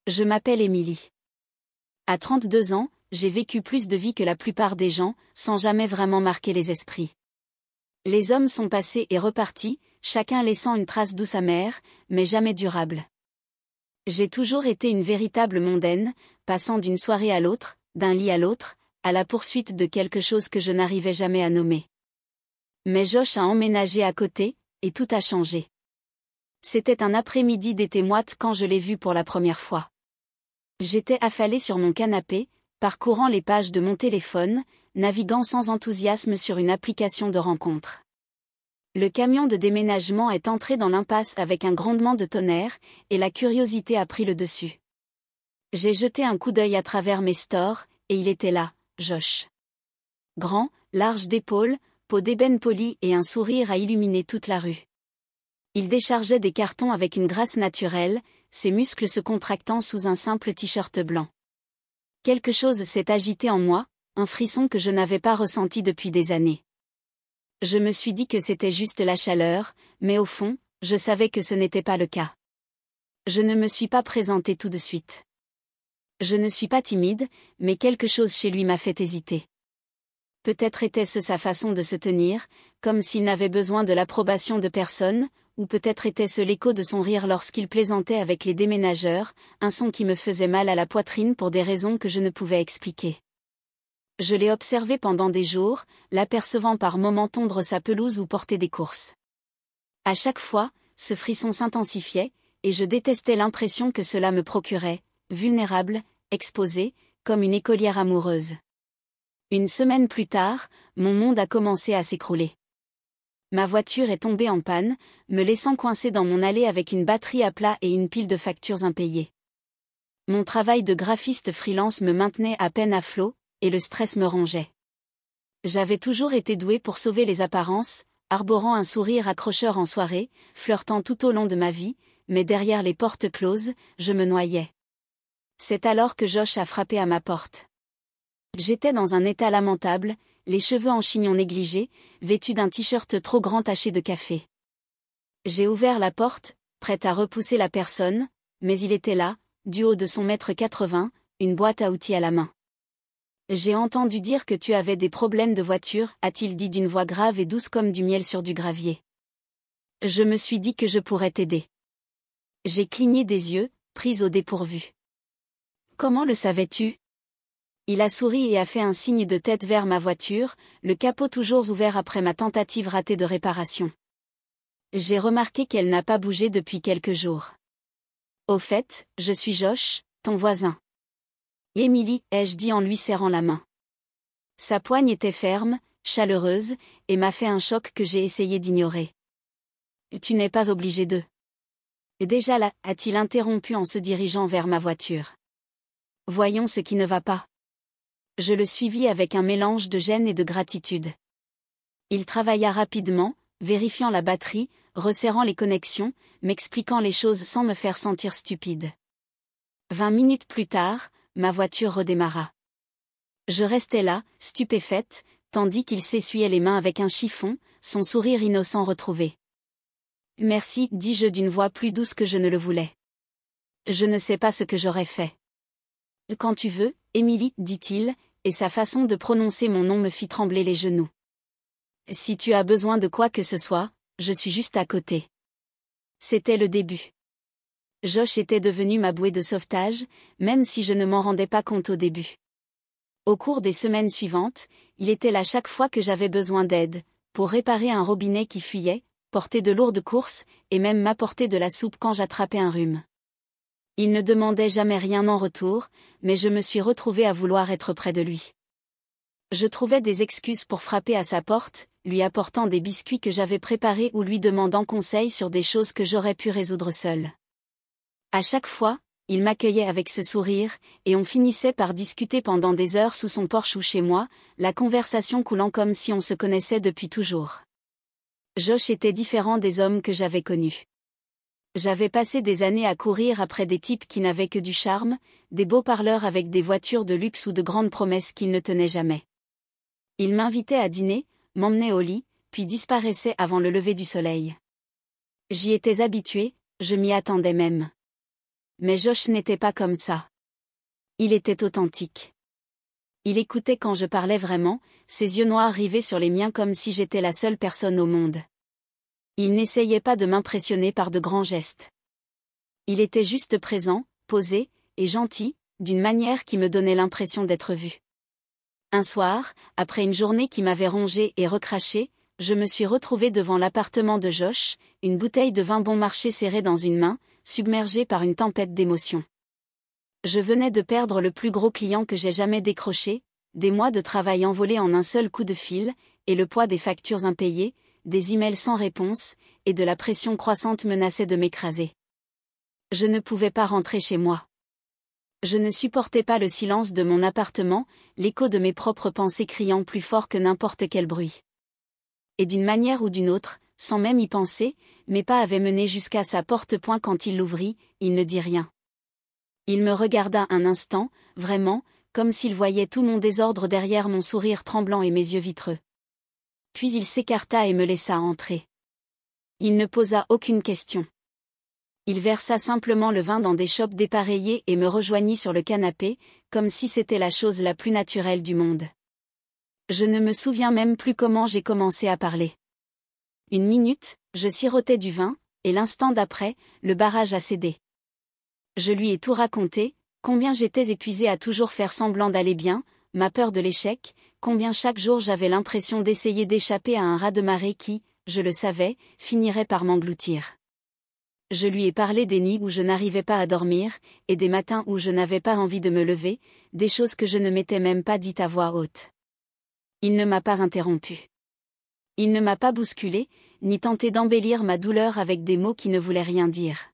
Je m'appelle Émilie. À 32 ans, j'ai vécu plus de vie que la plupart des gens, sans jamais vraiment marquer les esprits. Les hommes sont passés et repartis, chacun laissant une trace douce amère, mais jamais durable. J'ai toujours été une véritable mondaine, passant d'une soirée à l'autre, d'un lit à l'autre, à la poursuite de quelque chose que je n'arrivais jamais à nommer. Mais Josh a emménagé à côté, et tout a changé. C'était un après-midi d'été moite quand je l'ai vu pour la première fois. J'étais affalée sur mon canapé, parcourant les pages de mon téléphone, naviguant sans enthousiasme sur une application de rencontre. Le camion de déménagement est entré dans l'impasse avec un grondement de tonnerre, et la curiosité a pris le dessus. J'ai jeté un coup d'œil à travers mes stores, et il était là, Josh. Grand, large d'épaules, peau d'ébène polie et un sourire à illuminer toute la rue. Il déchargeait des cartons avec une grâce naturelle, ses muscles se contractant sous un simple t-shirt blanc. Quelque chose s'est agité en moi, un frisson que je n'avais pas ressenti depuis des années. Je me suis dit que c'était juste la chaleur, mais au fond, je savais que ce n'était pas le cas. Je ne me suis pas présentée tout de suite. Je ne suis pas timide, mais quelque chose chez lui m'a fait hésiter. Peut-être était-ce sa façon de se tenir, comme s'il n'avait besoin de l'approbation de personne, ou peut-être était-ce l'écho de son rire lorsqu'il plaisantait avec les déménageurs, un son qui me faisait mal à la poitrine pour des raisons que je ne pouvais expliquer. Je l'ai observé pendant des jours, l'apercevant par moments tondre sa pelouse ou porter des courses. À chaque fois, ce frisson s'intensifiait, et je détestais l'impression que cela me procurait, vulnérable, exposée, comme une écolière amoureuse. Une semaine plus tard, mon monde a commencé à s'écrouler. Ma voiture est tombée en panne, me laissant coincée dans mon allée avec une batterie à plat et une pile de factures impayées. Mon travail de graphiste freelance me maintenait à peine à flot, et le stress me rongeait. J'avais toujours été douée pour sauver les apparences, arborant un sourire accrocheur en soirée, flirtant tout au long de ma vie, mais derrière les portes closes, je me noyais. C'est alors que Josh a frappé à ma porte. J'étais dans un état lamentable, les cheveux en chignon négligé, vêtu d'un t-shirt trop grand taché de café. J'ai ouvert la porte, prête à repousser la personne, mais il était là, du haut de son 1,80 m, une boîte à outils à la main. « J'ai entendu dire que tu avais des problèmes de voiture », a-t-il dit d'une voix grave et douce comme du miel sur du gravier. Je me suis dit que je pourrais t'aider. J'ai cligné des yeux, prise au dépourvu. « Comment le savais-tu » Il a souri et a fait un signe de tête vers ma voiture, le capot toujours ouvert après ma tentative ratée de réparation. J'ai remarqué qu'elle n'a pas bougé depuis quelques jours. Au fait, je suis Josh, ton voisin. Émilie, ai-je dit en lui serrant la main. Sa poigne était ferme, chaleureuse, et m'a fait un choc que j'ai essayé d'ignorer. Tu n'es pas obligé de. Déjà là, a-t-il interrompu en se dirigeant vers ma voiture. Voyons ce qui ne va pas. Je le suivis avec un mélange de gêne et de gratitude. Il travailla rapidement, vérifiant la batterie, resserrant les connexions, m'expliquant les choses sans me faire sentir stupide. 20 minutes plus tard, ma voiture redémarra. Je restais là, stupéfaite, tandis qu'il s'essuyait les mains avec un chiffon, son sourire innocent retrouvé. « Merci, dis-je d'une voix plus douce que je ne le voulais. Je ne sais pas ce que j'aurais fait. »« Quand tu veux, Émilie, dit-il, et sa façon de prononcer mon nom me fit trembler les genoux. « Si tu as besoin de quoi que ce soit, je suis juste à côté. » C'était le début. Josh était devenu ma bouée de sauvetage, même si je ne m'en rendais pas compte au début. Au cours des semaines suivantes, il était là chaque fois que j'avais besoin d'aide, pour réparer un robinet qui fuyait, porter de lourdes courses, et même m'apporter de la soupe quand j'attrapais un rhume. Il ne demandait jamais rien en retour, mais je me suis retrouvée à vouloir être près de lui. Je trouvais des excuses pour frapper à sa porte, lui apportant des biscuits que j'avais préparés ou lui demandant conseil sur des choses que j'aurais pu résoudre seule. À chaque fois, il m'accueillait avec ce sourire, et on finissait par discuter pendant des heures sous son porche ou chez moi, la conversation coulant comme si on se connaissait depuis toujours. Josh était différent des hommes que j'avais connus. J'avais passé des années à courir après des types qui n'avaient que du charme, des beaux parleurs avec des voitures de luxe ou de grandes promesses qu'ils ne tenaient jamais. Il m'invitait à dîner, m'emmenait au lit, puis disparaissait avant le lever du soleil. J'y étais habituée, je m'y attendais même. Mais Josh n'était pas comme ça. Il était authentique. Il écoutait quand je parlais vraiment, ses yeux noirs rivaient sur les miens comme si j'étais la seule personne au monde. Il n'essayait pas de m'impressionner par de grands gestes. Il était juste présent, posé, et gentil, d'une manière qui me donnait l'impression d'être vu. Un soir, après une journée qui m'avait rongé et recraché, je me suis retrouvée devant l'appartement de Josh, une bouteille de vin bon marché serrée dans une main, submergée par une tempête d'émotions. Je venais de perdre le plus gros client que j'ai jamais décroché, des mois de travail envolés en un seul coup de fil, et le poids des factures impayées, des emails sans réponse, et de la pression croissante menaçait de m'écraser. Je ne pouvais pas rentrer chez moi. Je ne supportais pas le silence de mon appartement, l'écho de mes propres pensées criant plus fort que n'importe quel bruit. Et d'une manière ou d'une autre, sans même y penser, mes pas avaient mené jusqu'à sa porte-poing quand il l'ouvrit, il ne dit rien. Il me regarda un instant, vraiment, comme s'il voyait tout mon désordre derrière mon sourire tremblant et mes yeux vitreux. Puis il s'écarta et me laissa entrer. Il ne posa aucune question. Il versa simplement le vin dans des chopes dépareillées et me rejoignit sur le canapé, comme si c'était la chose la plus naturelle du monde. Je ne me souviens même plus comment j'ai commencé à parler. Une minute, je sirotais du vin, et l'instant d'après, le barrage a cédé. Je lui ai tout raconté, combien j'étais épuisée à toujours faire semblant d'aller bien, ma peur de l'échec, combien chaque jour j'avais l'impression d'essayer d'échapper à un raz-de-marée qui, je le savais, finirait par m'engloutir. Je lui ai parlé des nuits où je n'arrivais pas à dormir, et des matins où je n'avais pas envie de me lever, des choses que je ne m'étais même pas dites à voix haute. Il ne m'a pas interrompu. Il ne m'a pas bousculé, ni tenté d'embellir ma douleur avec des mots qui ne voulaient rien dire.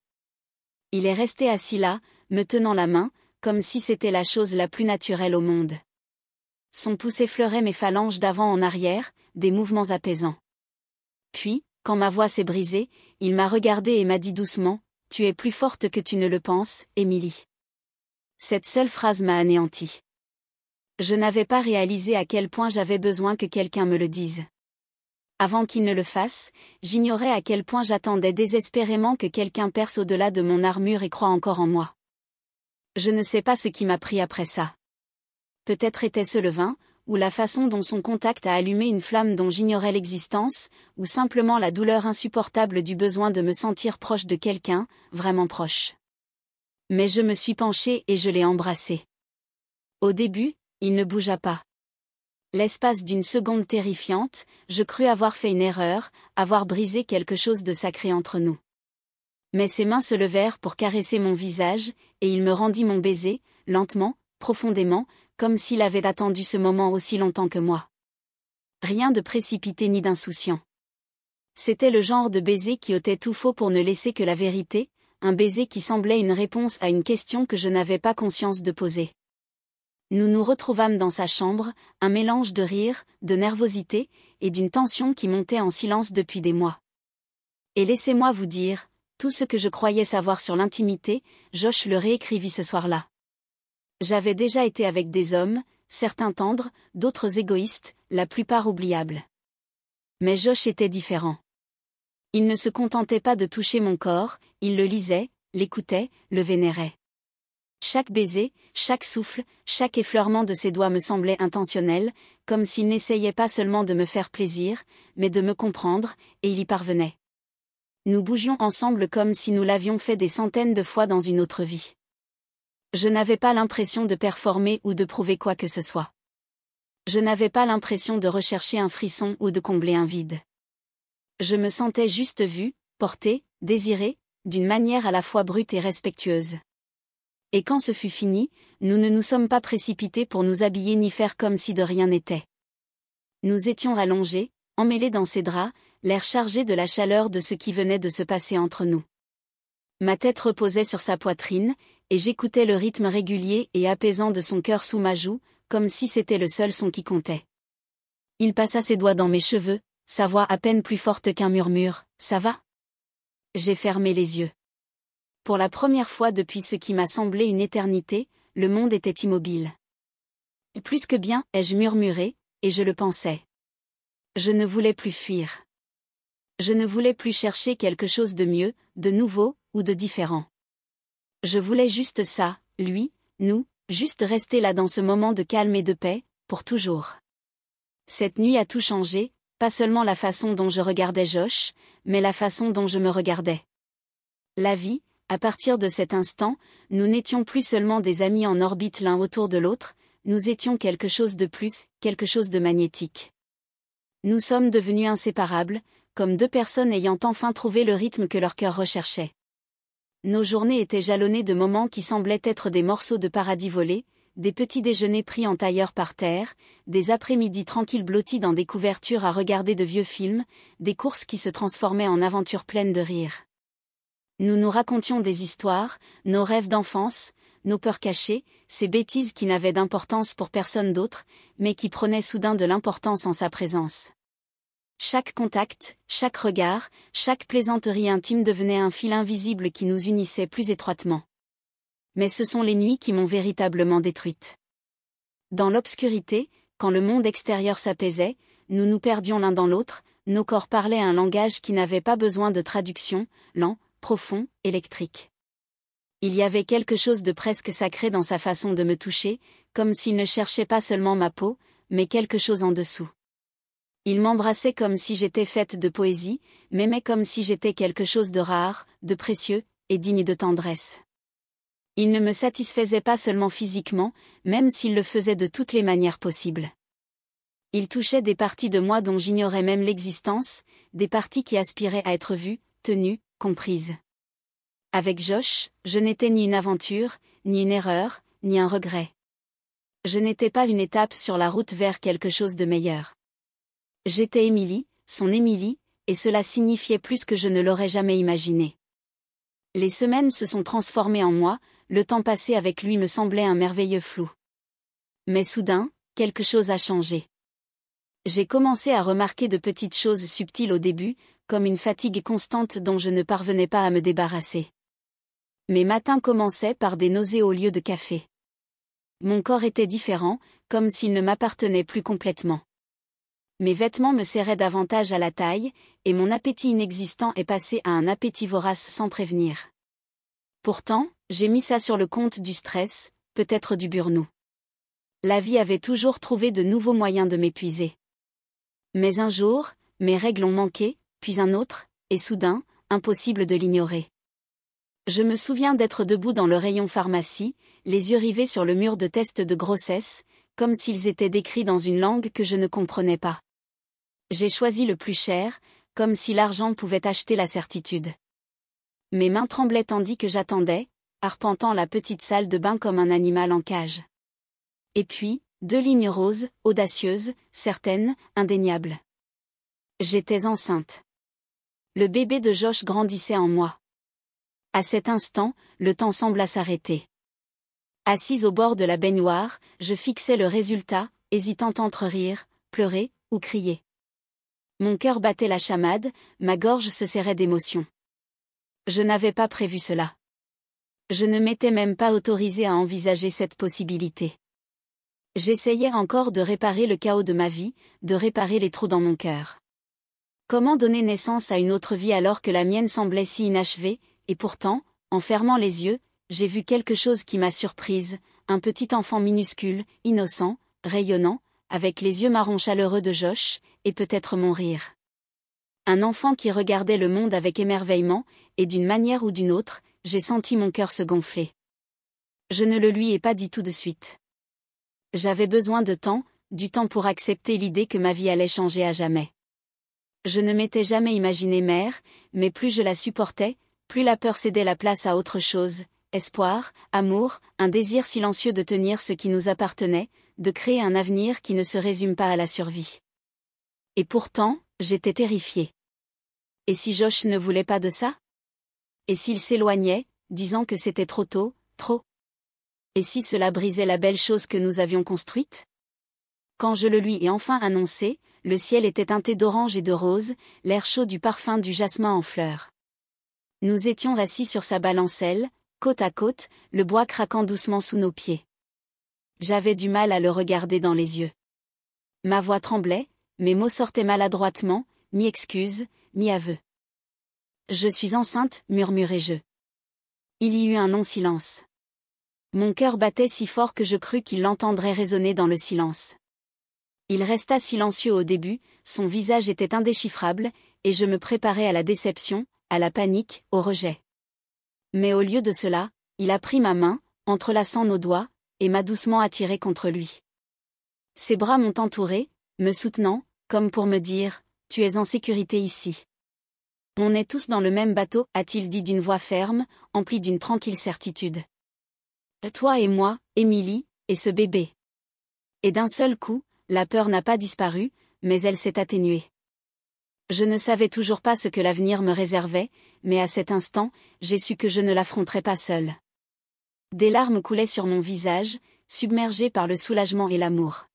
Il est resté assis là, me tenant la main, comme si c'était la chose la plus naturelle au monde. Son pouce effleurait mes phalanges d'avant en arrière, des mouvements apaisants. Puis, quand ma voix s'est brisée, il m'a regardée et m'a dit doucement, « Tu es plus forte que tu ne le penses, Émilie. » Cette seule phrase m'a anéantie. Je n'avais pas réalisé à quel point j'avais besoin que quelqu'un me le dise. Avant qu'il ne le fasse, j'ignorais à quel point j'attendais désespérément que quelqu'un perce au-delà de mon armure et croie encore en moi. Je ne sais pas ce qui m'a pris après ça. Peut-être était-ce le vin, ou la façon dont son contact a allumé une flamme dont j'ignorais l'existence, ou simplement la douleur insupportable du besoin de me sentir proche de quelqu'un, vraiment proche. Mais je me suis penchée et je l'ai embrassé. Au début, il ne bougea pas. L'espace d'une seconde terrifiante, je crus avoir fait une erreur, avoir brisé quelque chose de sacré entre nous. Mais ses mains se levèrent pour caresser mon visage, et il me rendit mon baiser, lentement, profondément, comme s'il avait attendu ce moment aussi longtemps que moi. Rien de précipité ni d'insouciant. C'était le genre de baiser qui ôtait tout faux pour ne laisser que la vérité, un baiser qui semblait une réponse à une question que je n'avais pas conscience de poser. Nous nous retrouvâmes dans sa chambre, un mélange de rire, de nervosité, et d'une tension qui montait en silence depuis des mois. Et laissez-moi vous dire, tout ce que je croyais savoir sur l'intimité, Josh le réécrivit ce soir-là. J'avais déjà été avec des hommes, certains tendres, d'autres égoïstes, la plupart oubliables. Mais Josh était différent. Il ne se contentait pas de toucher mon corps, il le lisait, l'écoutait, le vénérait. Chaque baiser, chaque souffle, chaque effleurement de ses doigts me semblait intentionnel, comme s'il n'essayait pas seulement de me faire plaisir, mais de me comprendre, et il y parvenait. Nous bougions ensemble comme si nous l'avions fait des centaines de fois dans une autre vie. Je n'avais pas l'impression de performer ou de prouver quoi que ce soit. Je n'avais pas l'impression de rechercher un frisson ou de combler un vide. Je me sentais juste vue, portée, désirée, d'une manière à la fois brute et respectueuse. Et quand ce fut fini, nous ne nous sommes pas précipités pour nous habiller ni faire comme si de rien n'était. Nous étions allongés, emmêlés dans ses draps, l'air chargé de la chaleur de ce qui venait de se passer entre nous. Ma tête reposait sur sa poitrine, et j'écoutais le rythme régulier et apaisant de son cœur sous ma joue, comme si c'était le seul son qui comptait. Il passa ses doigts dans mes cheveux, sa voix à peine plus forte qu'un murmure, « Ça va ?» J'ai fermé les yeux. Pour la première fois depuis ce qui m'a semblé une éternité, le monde était immobile. Plus que bien, ai-je murmuré, et je le pensais. Je ne voulais plus fuir. Je ne voulais plus chercher quelque chose de mieux, de nouveau, ou de différent. Je voulais juste ça, lui, nous, juste rester là dans ce moment de calme et de paix, pour toujours. Cette nuit a tout changé, pas seulement la façon dont je regardais Josh, mais la façon dont je me regardais. La vie, à partir de cet instant, nous n'étions plus seulement des amis en orbite l'un autour de l'autre, nous étions quelque chose de plus, quelque chose de magnétique. Nous sommes devenus inséparables, comme deux personnes ayant enfin trouvé le rythme que leur cœur recherchait. Nos journées étaient jalonnées de moments qui semblaient être des morceaux de paradis volés, des petits déjeuners pris en tailleur par terre, des après-midi tranquilles blottis dans des couvertures à regarder de vieux films, des courses qui se transformaient en aventures pleines de rire. Nous nous racontions des histoires, nos rêves d'enfance, nos peurs cachées, ces bêtises qui n'avaient d'importance pour personne d'autre, mais qui prenaient soudain de l'importance en sa présence. Chaque contact, chaque regard, chaque plaisanterie intime devenait un fil invisible qui nous unissait plus étroitement. Mais ce sont les nuits qui m'ont véritablement détruite. Dans l'obscurité, quand le monde extérieur s'apaisait, nous nous perdions l'un dans l'autre, nos corps parlaient un langage qui n'avait pas besoin de traduction, lent, profond, électrique. Il y avait quelque chose de presque sacré dans sa façon de me toucher, comme s'il ne cherchait pas seulement ma peau, mais quelque chose en dessous. Il m'embrassait comme si j'étais faite de poésie, m'aimait comme si j'étais quelque chose de rare, de précieux, et digne de tendresse. Il ne me satisfaisait pas seulement physiquement, même s'il le faisait de toutes les manières possibles. Il touchait des parties de moi dont j'ignorais même l'existence, des parties qui aspiraient à être vues, tenues, comprises. Avec Josh, je n'étais ni une aventure, ni une erreur, ni un regret. Je n'étais pas une étape sur la route vers quelque chose de meilleur. J'étais Émilie, son Émilie, et cela signifiait plus que je ne l'aurais jamais imaginé. Les semaines se sont transformées en mois, le temps passé avec lui me semblait un merveilleux flou. Mais soudain, quelque chose a changé. J'ai commencé à remarquer de petites choses subtiles au début, comme une fatigue constante dont je ne parvenais pas à me débarrasser. Mes matins commençaient par des nausées au lieu de café. Mon corps était différent, comme s'il ne m'appartenait plus complètement. Mes vêtements me serraient davantage à la taille, et mon appétit inexistant est passé à un appétit vorace sans prévenir. Pourtant, j'ai mis ça sur le compte du stress, peut-être du burn-out. La vie avait toujours trouvé de nouveaux moyens de m'épuiser. Mais un jour, mes règles ont manqué, puis un autre, et soudain, impossible de l'ignorer. Je me souviens d'être debout dans le rayon pharmacie, les yeux rivés sur le mur de tests de grossesse, comme s'ils étaient décrits dans une langue que je ne comprenais pas. J'ai choisi le plus cher, comme si l'argent pouvait acheter la certitude. Mes mains tremblaient tandis que j'attendais, arpentant la petite salle de bain comme un animal en cage. Et puis, 2 lignes roses, audacieuses, certaines, indéniables. J'étais enceinte. Le bébé de Josh grandissait en moi. À cet instant, le temps sembla s'arrêter. Assise au bord de la baignoire, je fixais le résultat, hésitant entre rire, pleurer, ou crier. Mon cœur battait la chamade, ma gorge se serrait d'émotion. Je n'avais pas prévu cela. Je ne m'étais même pas autorisée à envisager cette possibilité. J'essayais encore de réparer le chaos de ma vie, de réparer les trous dans mon cœur. Comment donner naissance à une autre vie alors que la mienne semblait si inachevée, et pourtant, en fermant les yeux, j'ai vu quelque chose qui m'a surprise, un petit enfant minuscule, innocent, rayonnant, avec les yeux marrons chaleureux de Josh, et peut-être mon rire. Un enfant qui regardait le monde avec émerveillement, et d'une manière ou d'une autre, j'ai senti mon cœur se gonfler. Je ne le lui ai pas dit tout de suite. J'avais besoin de temps, du temps pour accepter l'idée que ma vie allait changer à jamais. Je ne m'étais jamais imaginée mère, mais plus je la supportais, plus la peur cédait la place à autre chose, espoir, amour, un désir silencieux de tenir ce qui nous appartenait, de créer un avenir qui ne se résume pas à la survie. Et pourtant, j'étais terrifiée. Et si Josh ne voulait pas de ça? Et s'il s'éloignait, disant que c'était trop tôt, trop? Et si cela brisait la belle chose que nous avions construite? Quand je le lui ai enfin annoncé, le ciel était teinté d'orange et de rose, l'air chaud du parfum du jasmin en fleurs. Nous étions assis sur sa balancelle, côte à côte, le bois craquant doucement sous nos pieds. J'avais du mal à le regarder dans les yeux. Ma voix tremblait, mes mots sortaient maladroitement, mi-excuse, mi-aveu. « Je suis enceinte, murmurai-je. Il y eut un long silence. Mon cœur battait si fort que je crus qu'il l'entendrait résonner dans le silence. Il resta silencieux au début, son visage était indéchiffrable, et je me préparais à la déception, à la panique, au rejet. Mais au lieu de cela, il a pris ma main, entrelaçant nos doigts, et m'a doucement attiré contre lui. Ses bras m'ont entouré, me soutenant, comme pour me dire « Tu es en sécurité ici. » « On est tous dans le même bateau », a-t-il dit d'une voix ferme, emplie d'une tranquille certitude. « Toi et moi, Émilie, et ce bébé. » Et d'un seul coup, la peur n'a pas disparu, mais elle s'est atténuée. Je ne savais toujours pas ce que l'avenir me réservait, mais à cet instant, j'ai su que je ne l'affronterais pas seule. Des larmes coulaient sur mon visage, submergées par le soulagement et l'amour.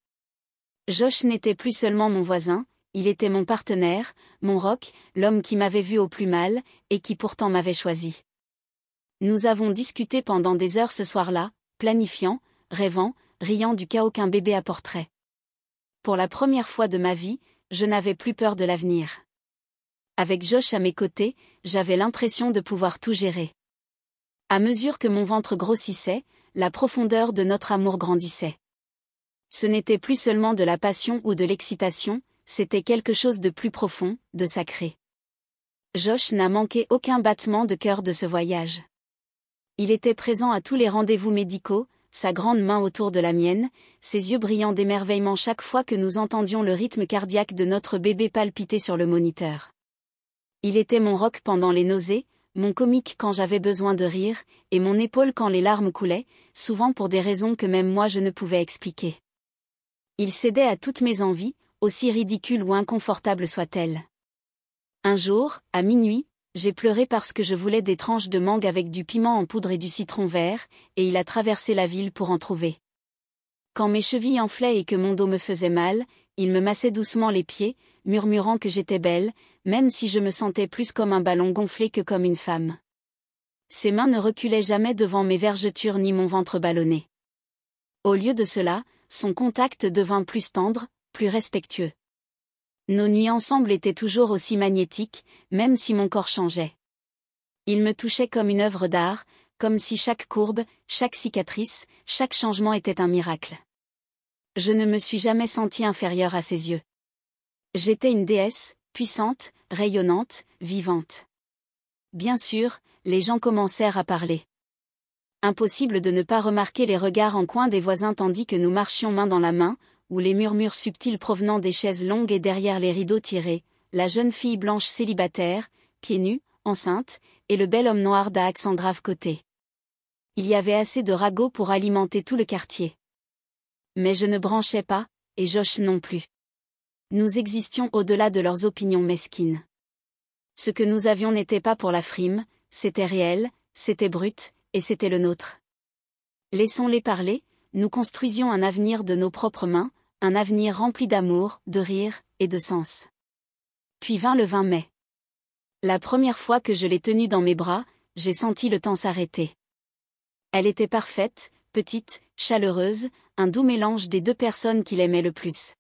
Josh n'était plus seulement mon voisin, il était mon partenaire, mon roc, l'homme qui m'avait vu au plus mal, et qui pourtant m'avait choisi. Nous avons discuté pendant des heures ce soir-là, planifiant, rêvant, riant du chaos qu'un bébé apporterait. Pour la première fois de ma vie, je n'avais plus peur de l'avenir. Avec Josh à mes côtés, j'avais l'impression de pouvoir tout gérer. À mesure que mon ventre grossissait, la profondeur de notre amour grandissait. Ce n'était plus seulement de la passion ou de l'excitation, c'était quelque chose de plus profond, de sacré. Josh n'a manqué aucun battement de cœur de ce voyage. Il était présent à tous les rendez-vous médicaux, sa grande main autour de la mienne, ses yeux brillants d'émerveillement chaque fois que nous entendions le rythme cardiaque de notre bébé palpiter sur le moniteur. Il était mon roc pendant les nausées, mon comique quand j'avais besoin de rire, et mon épaule quand les larmes coulaient, souvent pour des raisons que même moi je ne pouvais expliquer. Il cédait à toutes mes envies, aussi ridicules ou inconfortables soient-elles. Un jour, à minuit, j'ai pleuré parce que je voulais des tranches de mangue avec du piment en poudre et du citron vert, et il a traversé la ville pour en trouver. Quand mes chevilles enflaient et que mon dos me faisait mal, il me massait doucement les pieds, murmurant que j'étais belle, même si je me sentais plus comme un ballon gonflé que comme une femme. Ses mains ne reculaient jamais devant mes vergetures ni mon ventre ballonné. Au lieu de cela, son contact devint plus tendre, plus respectueux. Nos nuits ensemble étaient toujours aussi magnétiques, même si mon corps changeait. Il me touchait comme une œuvre d'art, comme si chaque courbe, chaque cicatrice, chaque changement était un miracle. Je ne me suis jamais sentie inférieure à ses yeux. J'étais une déesse, puissante, rayonnante, vivante. Bien sûr, les gens commencèrent à parler. Impossible de ne pas remarquer les regards en coin des voisins tandis que nous marchions main dans la main, ou les murmures subtils provenant des chaises longues et derrière les rideaux tirés, la jeune fille blanche célibataire, pieds nus, enceinte, et le bel homme noir d'à accent grave côté. Il y avait assez de ragots pour alimenter tout le quartier. Mais je ne branchais pas, et Josh non plus. Nous existions au-delà de leurs opinions mesquines. Ce que nous avions n'était pas pour la frime, c'était réel, c'était brut, et c'était le nôtre. Laissons-les parler, nous construisions un avenir de nos propres mains, un avenir rempli d'amour, de rire, et de sens. Puis vint le 20 mai. La première fois que je l'ai tenue dans mes bras, j'ai senti le temps s'arrêter. Elle était parfaite, petite, chaleureuse, un doux mélange des deux personnes qu'il aimait le plus.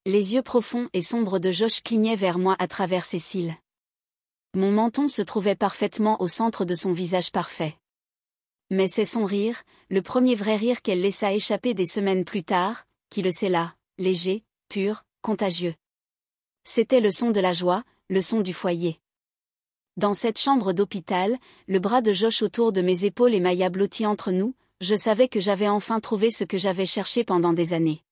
Les yeux profonds et sombres de Josh clignaient vers moi à travers ses cils. Mon menton se trouvait parfaitement au centre de son visage parfait. Mais c'est son rire, le premier vrai rire qu'elle laissa échapper des semaines plus tard, qui le scella, léger, pur, contagieux. C'était le son de la joie, le son du foyer. Dans cette chambre d'hôpital, le bras de Josh autour de mes épaules et Maya blottie entre nous, je savais que j'avais enfin trouvé ce que j'avais cherché pendant des années.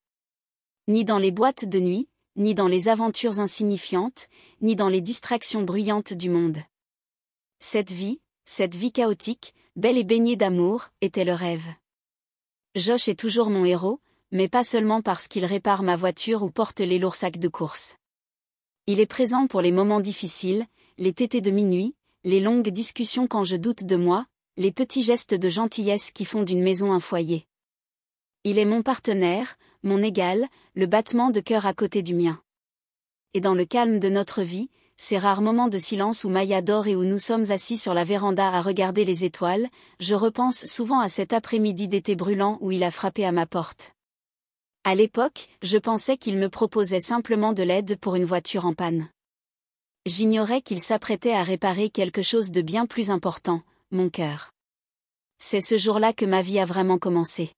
Ni dans les boîtes de nuit, ni dans les aventures insignifiantes, ni dans les distractions bruyantes du monde. Cette vie chaotique, belle et baignée d'amour, était le rêve. Josh est toujours mon héros, mais pas seulement parce qu'il répare ma voiture ou porte les lourds sacs de course. Il est présent pour les moments difficiles, les tétés de minuit, les longues discussions quand je doute de moi, les petits gestes de gentillesse qui font d'une maison un foyer. Il est mon partenaire, mon égal, le battement de cœur à côté du mien. Et dans le calme de notre vie, ces rares moments de silence où Maya dort et où nous sommes assis sur la véranda à regarder les étoiles, je repense souvent à cet après-midi d'été brûlant où il a frappé à ma porte. À l'époque, je pensais qu'il me proposait simplement de l'aide pour une voiture en panne. J'ignorais qu'il s'apprêtait à réparer quelque chose de bien plus important, mon cœur. C'est ce jour-là que ma vie a vraiment commencé.